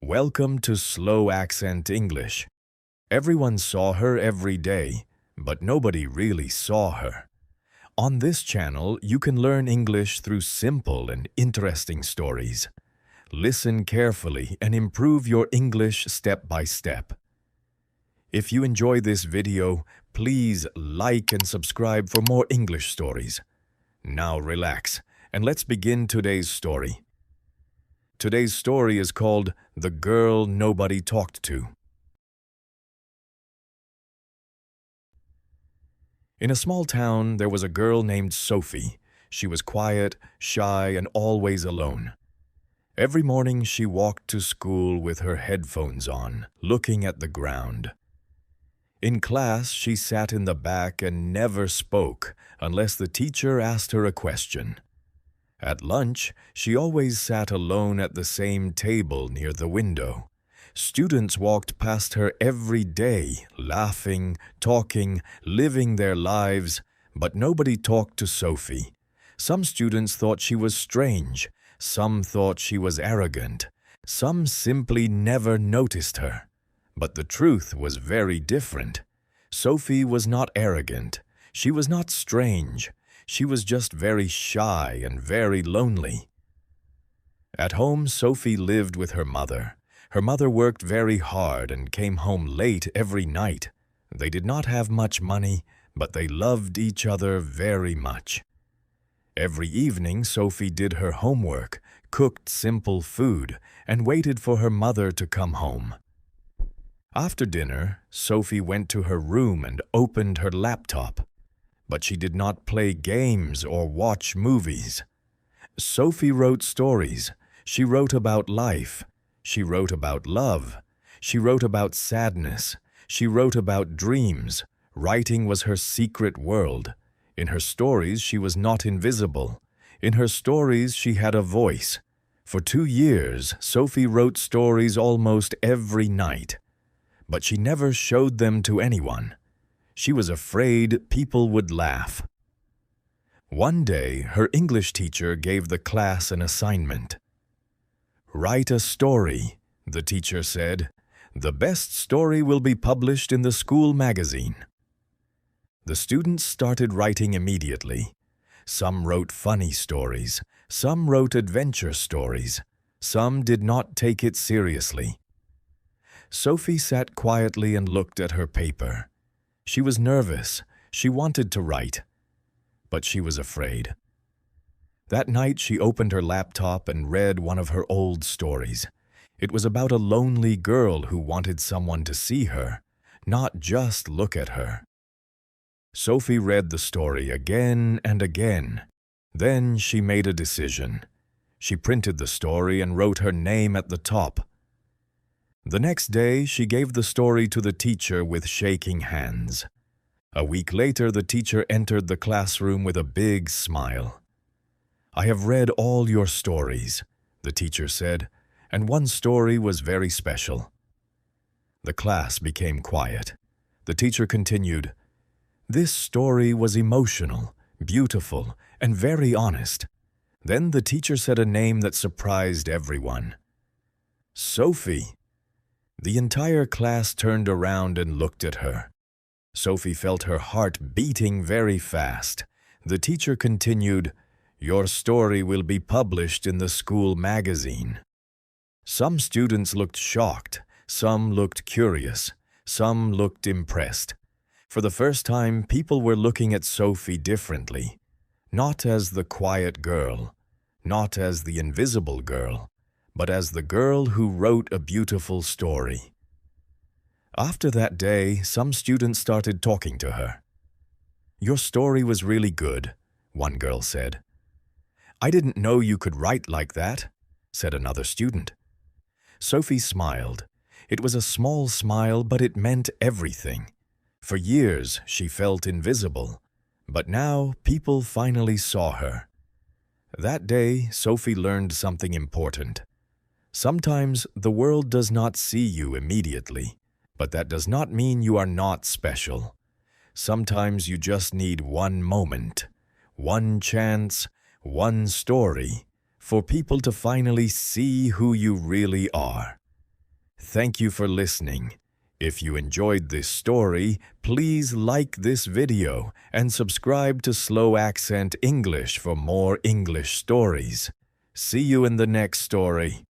Welcome to Slow Accent English. Everyone saw her every day, but nobody really saw her. On this channel, you can learn English through simple and interesting stories. Listen carefully and improve your English step by step. If you enjoy this video, please like and subscribe for more English stories. Now relax, and let's begin today's story. Today's story is called The Girl Nobody Talked to. In a small town, there was a girl named Sophie. She was quiet, shy, and always alone. Every morning she walked to school with her headphones on, looking at the ground. In class, she sat in the back and never spoke unless the teacher asked her a question. At lunch, she always sat alone at the same table near the window. Students walked past her every day, laughing, talking, living their lives, but nobody talked to Sophie. Some students thought she was strange, some thought she was arrogant, some simply never noticed her. But the truth was very different. Sophie was not arrogant. She was not strange. She was just very shy and very lonely. At home, Sophie lived with her mother. Her mother worked very hard and came home late every night. They did not have much money, but they loved each other very much. Every evening, Sophie did her homework, cooked simple food, and waited for her mother to come home. After dinner, Sophie went to her room and opened her laptop. But she did not play games or watch movies. Sophie wrote stories. She wrote about life. She wrote about love. She wrote about sadness. She wrote about dreams. Writing was her secret world. In her stories, she was not invisible. In her stories, she had a voice. For 2 years, Sophie wrote stories almost every night. But she never showed them to anyone. She was afraid people would laugh. One day, her English teacher gave the class an assignment. "Write a story," the teacher said. "The best story will be published in the school magazine." The students started writing immediately. Some wrote funny stories. Some wrote adventure stories. Some did not take it seriously. Sophie sat quietly and looked at her paper. She was nervous. She wanted to write, but she was afraid. That night, she opened her laptop and read one of her old stories. It was about a lonely girl who wanted someone to see her, not just look at her. Sophie read the story again and again. Then she made a decision. She printed the story and wrote her name at the top. The next day, she gave the story to the teacher with shaking hands. A week later, the teacher entered the classroom with a big smile. "I have read all your stories," the teacher said, "and one story was very special." The class became quiet. The teacher continued, "This story was emotional, beautiful, and very honest." Then the teacher said a name that surprised everyone. "Sophie." The entire class turned around and looked at her. Sophie felt her heart beating very fast. The teacher continued, "Your story will be published in the school magazine." Some students looked shocked. Some looked curious. Some looked impressed. For the first time, people were looking at Sophie differently. Not as the quiet girl, not as the invisible girl, but as the girl who wrote a beautiful story. After that day, some students started talking to her. "Your story was really good," one girl said. "I didn't know you could write like that," said another student. Sophie smiled. It was a small smile, but it meant everything. For years, she felt invisible, but now people finally saw her. That day, Sophie learned something important. Sometimes the world does not see you immediately, but that does not mean you are not special. Sometimes you just need one moment, one chance, one story for people to finally see who you really are. Thank you for listening. If you enjoyed this story, please like this video and subscribe to Slow Accent English for more English stories. See you in the next story.